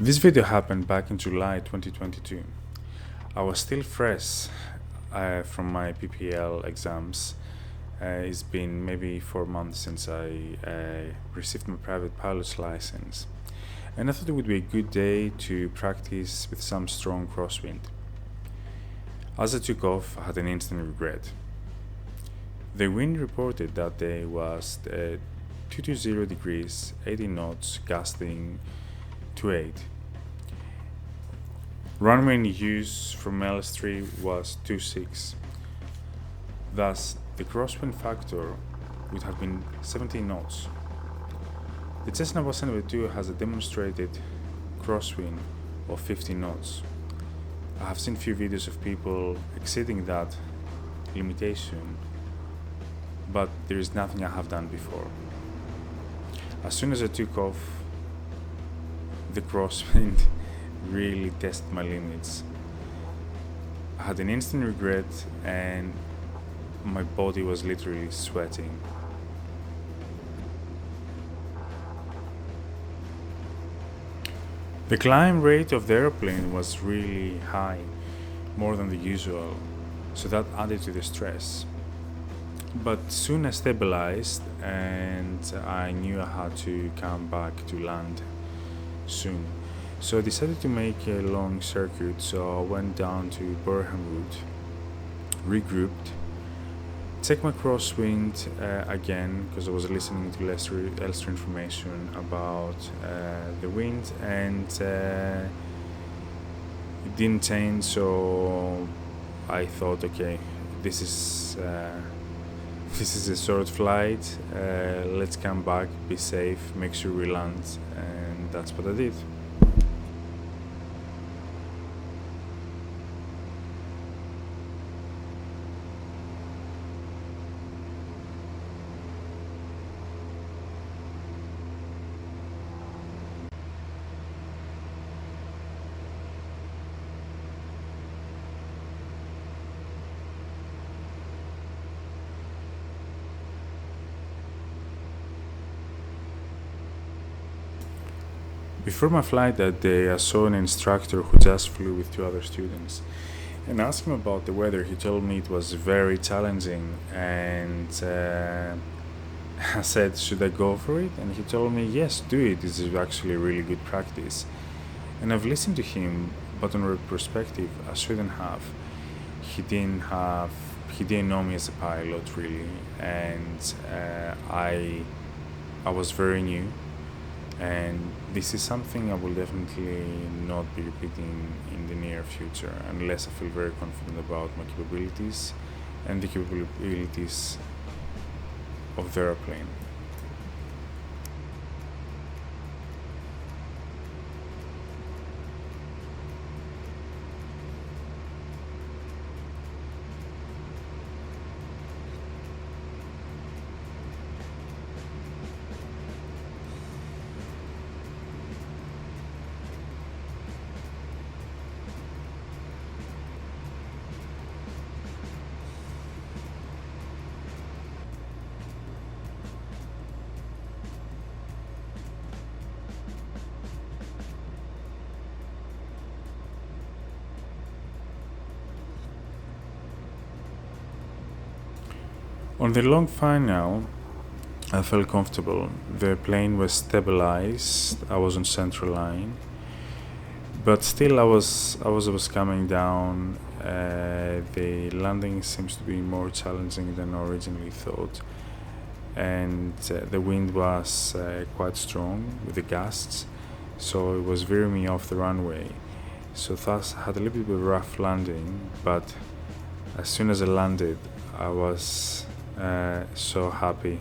This video happened back in July 2022. I was still fresh from my PPL exams. It's been maybe 4 months since I received my private pilot's license, and I thought it would be a good day to practice with some strong crosswind. As I took off, I had an instant regret. The wind reported that day was 220 degrees, 80 knots, gusting to 8. Runway in use from Elstree was 26. Thus, the crosswind factor would have been 17 knots. The Cessna 172 has a demonstrated crosswind of 50 knots. I have seen few videos of people exceeding that limitation, but there is nothing I have done before. As soon as I took off, the crosswind really tested my limits. I had an instant regret and my body was literally sweating. The climb rate of the airplane was really high, more than the usual, so that added to the stress. But soon I stabilized and I knew I had to come back to land soon. So I decided to make a long circuit, so I went down to Burham Route, regrouped, checked my crosswind again because I was listening to Elstree information about the wind, and it didn't change, so I thought, okay, this is a short flight, let's come back, be safe, make sure we land, and that's what I did. Before my flight that day, I saw an instructor who just flew with two other students, and asked him about the weather. He told me it was very challenging, and I said, should I go for it? And he told me, yes, do it. This is actually really good practice. And I've listened to him, but on retrospective, I shouldn't have. He didn't have. He didn't know me as a pilot really, and I was very new. And this is something I will definitely not be repeating in the near future unless I feel very confident about my capabilities and the capabilities of the airplane. On the long final, I felt comfortable. The plane was stabilized. I was on central line, but still, I was coming down. The landing seems to be more challenging than I originally thought, and the wind was quite strong with the gusts, so it was veering me off the runway. So thus, I had a little bit of a rough landing, but as soon as I landed, I was so happy.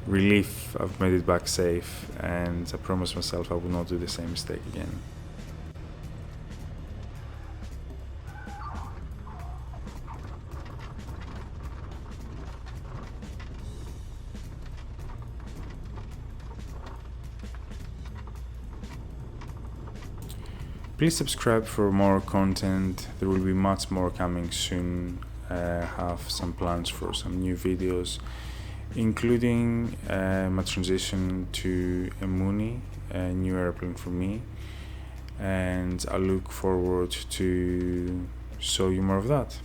Relief, I've made it back safe, and I promised myself I would not do the same mistake again. Please subscribe for more content. There will be much more coming soon. Have some plans for some new videos, including my transition to a Mooney, a new airplane for me, and I look forward to show you more of that.